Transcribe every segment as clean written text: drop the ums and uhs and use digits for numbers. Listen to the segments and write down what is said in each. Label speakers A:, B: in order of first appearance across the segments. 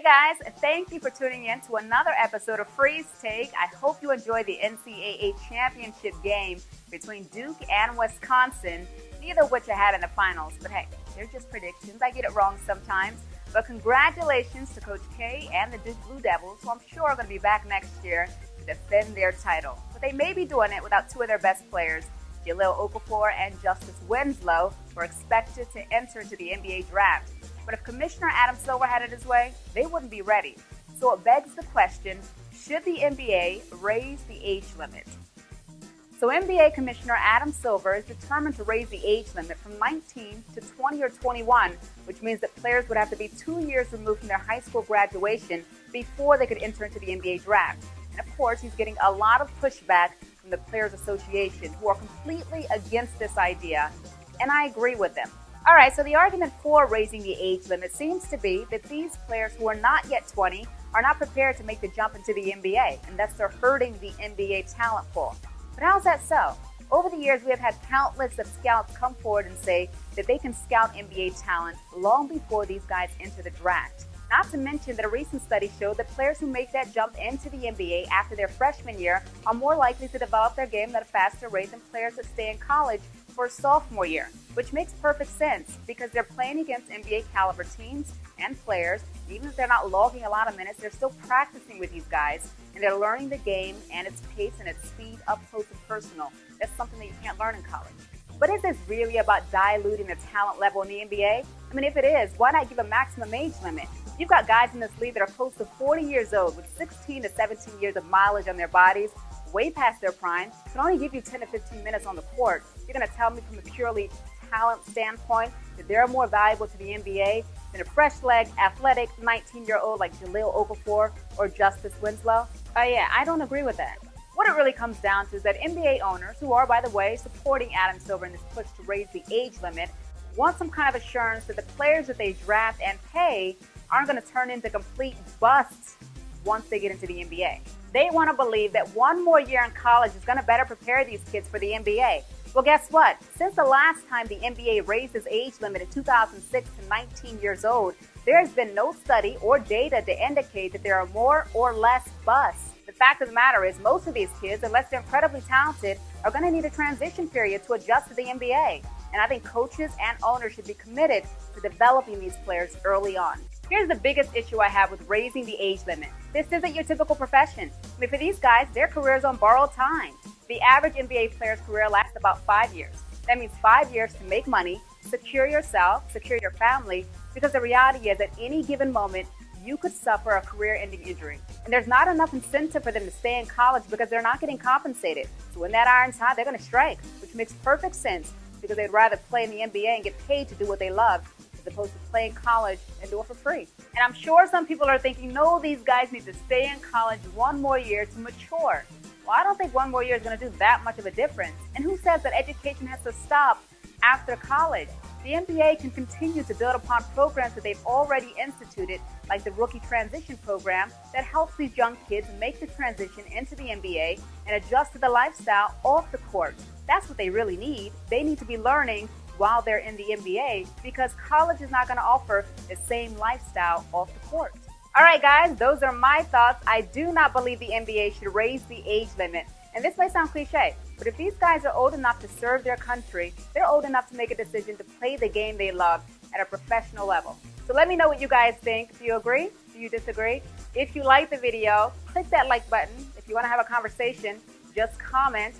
A: Hey guys, thank you for tuning in to another episode of Freeze Take. I hope you enjoyed the NCAA championship game between Duke and Wisconsin, neither of which I had in the finals. But hey, they're just predictions. I get it wrong sometimes. But congratulations to Coach K and the Duke Blue Devils, who I'm sure are going to be back next year to defend their title. But they may be doing it without two of their best players, Jahlil Okafor and Justice Winslow, who are expected to enter into the NBA draft. But if Commissioner Adam Silver had it his way, they wouldn't be ready. So it begs the question, should the NBA raise the age limit? So NBA Commissioner Adam Silver is determined to raise the age limit from 19 to 20 or 21, which means that players would have to be 2 years removed from their high school graduation before they could enter into the NBA draft. And of course, he's getting a lot of pushback from the Players Association, who are completely against this idea, and I agree with them. All right, so the argument for raising the age limit seems to be that these players who are not yet 20 are not prepared to make the jump into the NBA, and thus they're hurting the NBA talent pool. But how's that so? Over the years, we have had countless of scouts come forward and say that they can scout NBA talent long before these guys enter the draft. Not to mention that a recent study showed that players who make that jump into the NBA after their freshman year are more likely to develop their game at a faster rate than players that stay in college for a sophomore year, which makes perfect sense because they're playing against NBA caliber teams and players. Even if they're not logging a lot of minutes, they're still practicing with these guys, and they're learning the game and its pace and its speed up close and personal. That's something that you can't learn in college. But is this really about diluting the talent level in the NBA? I mean, if it is, why not give a maximum age limit? You've got guys in this league that are close to 40 years old with 16 to 17 years of mileage on their bodies, way past their prime, can only give you 10 to 15 minutes on the court. You're going to tell me from a purely talent standpoint that they're more valuable to the NBA than a fresh-leg, athletic 19-year-old like Jahlil Okafor or Justice Winslow? Oh yeah, I don't agree with that. What it really comes down to is that NBA owners, who are, by the way, supporting Adam Silver in this push to raise the age limit, want some kind of assurance that the players that they draft and pay aren't going to turn into complete busts once they get into the NBA. They want to believe that one more year in college is going to better prepare these kids for the NBA. Well, guess what? Since the last time the NBA raised its age limit in 2006 to 19 years old, there has been no study or data to indicate that there are more or less busts. The fact of the matter is most of these kids, unless they're incredibly talented, are going to need a transition period to adjust to the NBA. And I think coaches and owners should be committed to developing these players early on. Here's the biggest issue I have with raising the age limit. This isn't your typical profession. I mean, for these guys, their career is on borrowed time. The average NBA player's career lasts about 5 years. That means 5 years to make money, secure yourself, secure your family, because the reality is at any given moment, you could suffer a career-ending injury. And there's not enough incentive for them to stay in college because they're not getting compensated. So when that iron's hot, they're going to strike, which makes perfect sense because they'd rather play in the NBA and get paid to do what they love as opposed to play in college and do it for free. And I'm sure some people are thinking, no, these guys need to stay in college one more year to mature. Well, I don't think one more year is going to do that much of a difference. And who says that education has to stop after college? The NBA can continue to build upon programs that they've already instituted, like the Rookie Transition Program, that helps these young kids make the transition into the NBA and adjust to the lifestyle off the court. That's what they really need. They need to be learning while they're in the NBA because college is not going to offer the same lifestyle off the court. All right, guys, those are my thoughts. I do not believe the NBA should raise the age limit. And this may sound cliche, but if these guys are old enough to serve their country, they're old enough to make a decision to play the game they love at a professional level. So let me know what you guys think. Do you agree? Do you disagree? If you like the video, click that like button. If you want to have a conversation, just comment.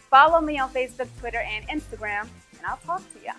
A: Follow me on Facebook, Twitter, and Instagram, and I'll talk to you.